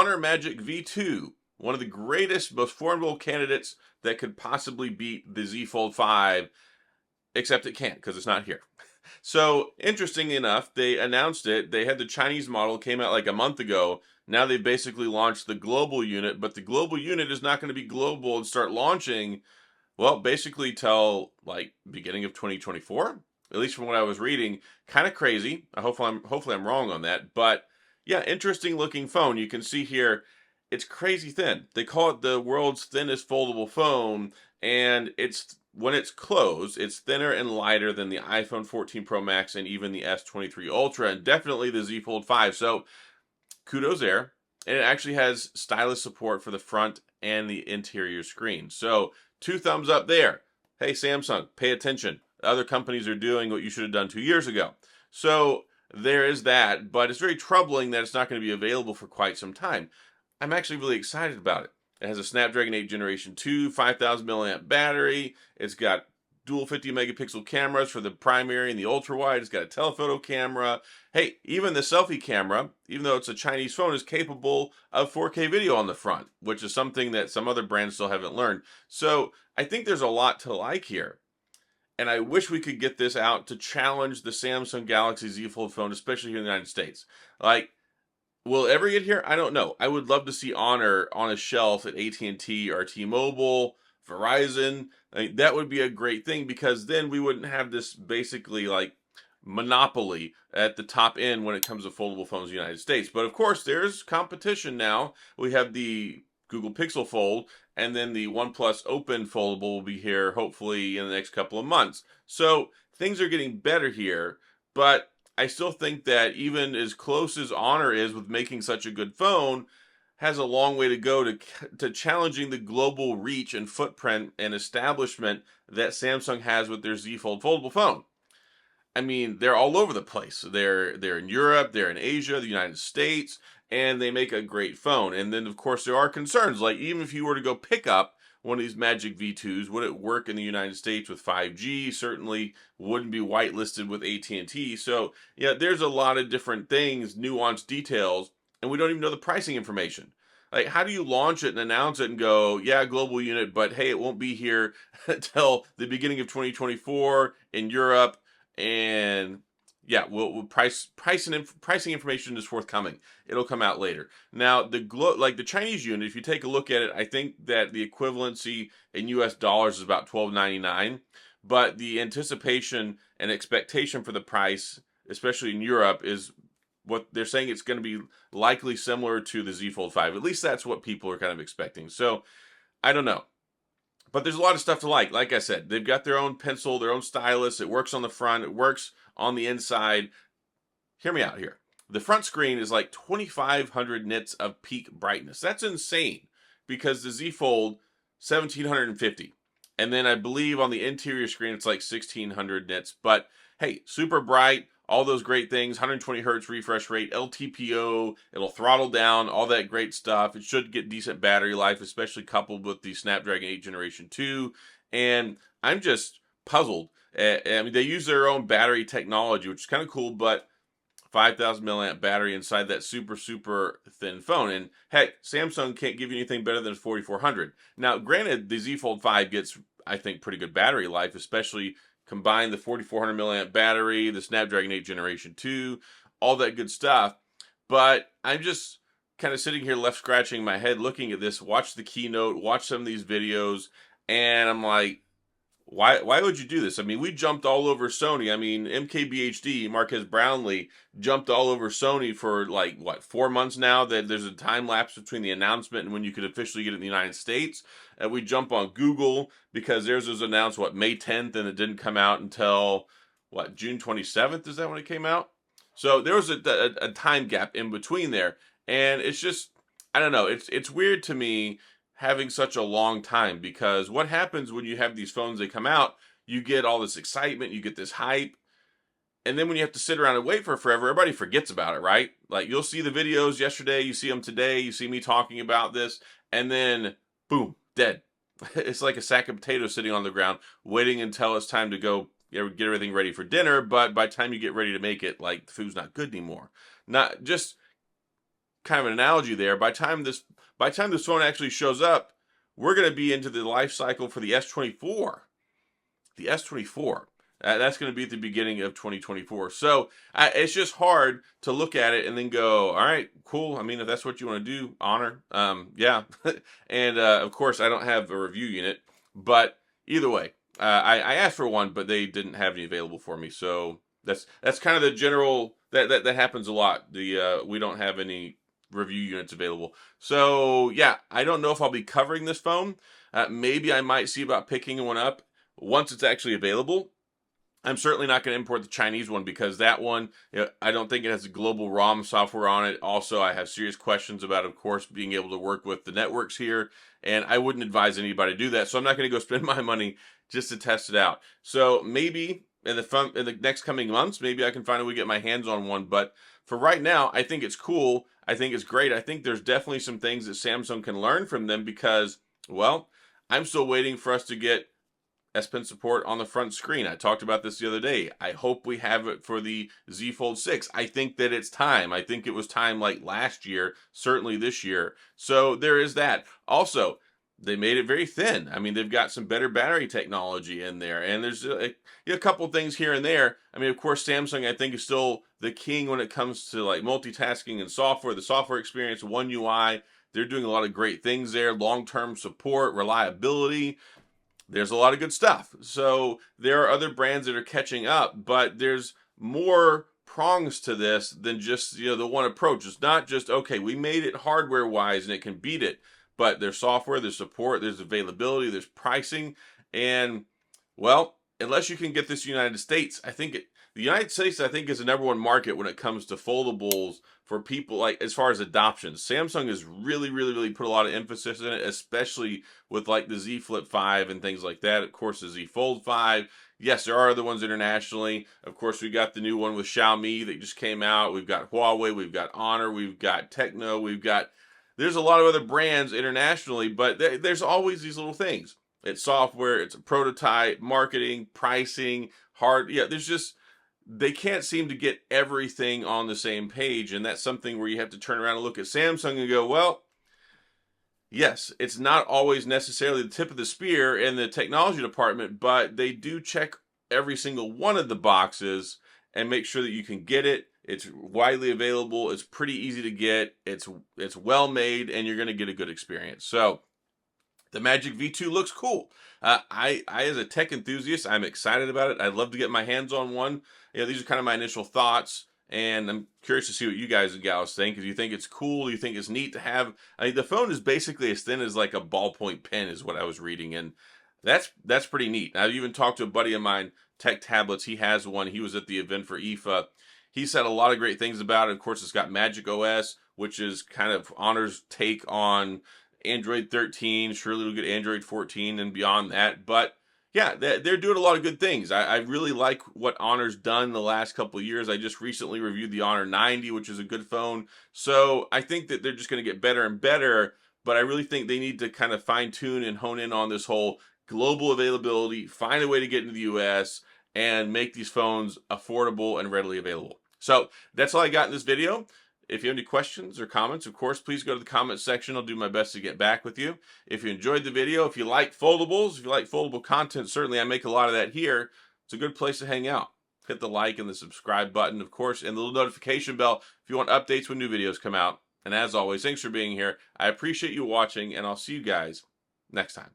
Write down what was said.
Honor Magic V2, one of the greatest, most formidable candidates that could possibly beat the Z Fold 5, except it can't because it's not here. So, interesting enough, they announced it. They had the Chinese model, came out like a month ago. Now they basically launched the global unit, but the global unit is not going to be global and start launching, well, basically till like beginning of 2024. At least from what I was reading. Kind of crazy. Hopefully I'm wrong on that. But yeah, interesting looking phone. You can see here, it's crazy thin. They call it the world's thinnest foldable phone, and it's when it's closed, it's thinner and lighter than the iPhone 14 Pro Max and even the S23 Ultra, and definitely the Z Fold 5. So kudos there. And it actually has stylus support for the front and the interior screen. So 2 thumbs up there. Hey, Samsung, pay attention. Other companies are doing what you should have done 2 years ago. So there is that, but it's very troubling that it's not going to be available for quite some time. I'm actually really excited about it. It has a Snapdragon 8 Generation 2, 5,000 milliamp battery. It's got dual 50 megapixel cameras for the primary and the ultra wide. It's got a telephoto camera. Hey, even the selfie camera, even though it's a Chinese phone, is capable of 4K video on the front, which is something that some other brands still haven't learned. So I think there's a lot to like here. And I wish we could get this out to challenge the Samsung Galaxy Z Fold phone, especially here in the United States. Like, will it ever get here? I don't know. I would love to see Honor on a shelf at AT&T or T-Mobile, Verizon. I mean, that would be a great thing because then we wouldn't have this basically like monopoly at the top end when it comes to foldable phones in the United States. But of course, there's competition now. We have the Google Pixel Fold, and then the OnePlus Open Foldable will be here hopefully in the next couple of months. So things are getting better here, but I still think that even as close as Honor is with making such a good phone, has a long way to go to challenging the global reach and footprint and establishment that Samsung has with their Z Fold foldable phone. I mean, they're all over the place. They're in Europe, they're in Asia, the United States, and they make a great phone. And then, of course, there are concerns. Like, even if you were to go pick up one of these Magic V2s, would it work in the United States with 5G? Certainly wouldn't be whitelisted with AT&T. So, yeah, there's a lot of different things, nuanced details, and we don't even know the pricing information. Like, how do you launch it and announce it and go, yeah, global unit, but hey, it won't be here until the beginning of 2024 in Europe, and yeah, pricing information is forthcoming. It'll come out later. Now, the Chinese unit, if you take a look at it, I think that the equivalency in US dollars is about $12.99, but the anticipation and expectation for the price, especially in Europe, is what they're saying it's going to be likely similar to the Z Fold 5. At least that's what people are kind of expecting. So, I don't know. But there's a lot of stuff to like. Like I said, they've got their own pencil, their own stylus. It works on the front. It works on the inside. Hear me out here. The front screen is like 2,500 nits of peak brightness. That's insane because the Z Fold, 1,750. And then I believe on the interior screen, it's like 1,600 nits. But hey, super bright. All those great things, 120 hertz refresh rate, LTPO, it'll throttle down, all that great stuff. It should get decent battery life, especially coupled with the Snapdragon 8 Generation 2. And I'm just puzzled. I mean, they use their own battery technology, which is kind of cool, but 5,000 milliamp battery inside that super, super thin phone. And heck, Samsung can't give you anything better than 4,400. Now, granted, the Z Fold 5 gets, I think, pretty good battery life, especially combine the 4,400 milliamp battery, the Snapdragon 8 Generation 2, all that good stuff. But I'm just kind of sitting here left scratching my head looking at this, watch the keynote, watch some of these videos, and I'm like, why would you do this? I mean, we jumped all over Sony. I mean, MKBHD, Marquez Brownlee, jumped all over Sony for like, what, 4 months now? That there's a time lapse between the announcement and when you could officially get it in the United States. And we jump on Google because theirs was announced, what, May 10th, and it didn't come out until, what, June 27th? Is that when it came out? So there was a time gap in between there. And it's just, I don't know, it's weird to me having such a long time, because what happens when you have these phones, they come out, you get all this excitement, you get this hype, and then when you have to sit around and wait for forever, everybody forgets about it, right? Like, you'll see the videos yesterday, you see them today, you see me talking about this, and then boom, dead. It's like a sack of potatoes sitting on the ground, waiting until it's time to go get everything ready for dinner, but by the time you get ready to make it, like, the food's not good anymore. Not just kind of an analogy there. By the time this phone actually shows up, we're going to be into the life cycle for the S24. The S24. That's going to be at the beginning of 2024. So it's just hard to look at it and then go, all right, cool. I mean, if that's what you want to do, Honor, yeah. And of course, I don't have a review unit, but either way, I asked for one, but they didn't have any available for me. So that's kind of the general that happens a lot. We don't have any review units available. So yeah, I don't know if I'll be covering this phone. Maybe I might see about picking one up once it's actually available. I'm certainly not going to import the Chinese one because that one, I don't think it has global ROM software on it. Also, I have serious questions about, of course, being able to work with the networks here, and I wouldn't advise anybody to do that. So I'm not going to go spend my money just to test it out. So maybe in the next coming months, maybe I can find a way to get my hands on one. But for right now, I think it's cool. I think it's great. I think there's definitely some things that Samsung can learn from them because, well, I'm still waiting for us to get S Pen support on the front screen. I talked about this the other day. I hope we have it for the Z Fold 6. I think that it's time. I think it was time like last year, certainly this year. So there is that. Also, they made it very thin. I mean, they've got some better battery technology in there. And there's a couple things here and there. I mean, of course, Samsung, I think, is still the king when it comes to like multitasking and software, the software experience, One UI. They're doing a lot of great things there. Long-term support, reliability. There's a lot of good stuff. So there are other brands that are catching up, but there's more prongs to this than just, the one approach. It's not just, okay, we made it hardware-wise and it can beat it, but there's software, there's support, there's availability, there's pricing, and, well, unless you can get this United States, the United States, I think, is the #1 market when it comes to foldables for people, like, as far as adoption. Samsung has really, really, really put a lot of emphasis in it, especially with, like, the Z Flip 5 and things like that. Of course, the Z Fold 5. Yes, there are other ones internationally. Of course, we got the new one with Xiaomi that just came out. We've got Huawei, we've got Honor, we've got Tecno, there's a lot of other brands internationally, but there's always these little things. It's software, it's a prototype, marketing, pricing, they can't seem to get everything on the same page, and that's something where you have to turn around and look at Samsung and go, well, yes, it's not always necessarily the tip of the spear in the technology department, but they do check every single one of the boxes and make sure that you can get it. It's widely available. It's pretty easy to get. It's well made, and you're going to get a good experience. So the Magic V2 looks cool. I, as a tech enthusiast, I'm excited about it. I'd love to get my hands on one. These are kind of my initial thoughts, and I'm curious to see what you guys and gals think. If you think it's cool, you think it's neat to have. I mean, the phone is basically as thin as like a ballpoint pen, is what I was reading, and that's pretty neat. I've even talked to a buddy of mine, Tech Tablets. He has one. He was at the event for IFA. He said a lot of great things about it. Of course, it's got Magic OS, which is kind of Honor's take on Android 13. Surely we'll get Android 14 and beyond that. But yeah, they're doing a lot of good things. I really like what Honor's done the last couple of years. I just recently reviewed the Honor 90, which is a good phone. So I think that they're just going to get better and better. But I really think they need to kind of fine tune and hone in on this whole global availability, find a way to get into the US, and make these phones affordable and readily available. So that's all I got in this video. If you have any questions or comments, of course, please go to the comment section. I'll do my best to get back with you. If you enjoyed the video, if you like foldables, if you like foldable content, certainly I make a lot of that here. It's a good place to hang out. Hit the like and the subscribe button, of course, and the little notification bell if you want updates when new videos come out. And as always, thanks for being here. I appreciate you watching, and I'll see you guys next time.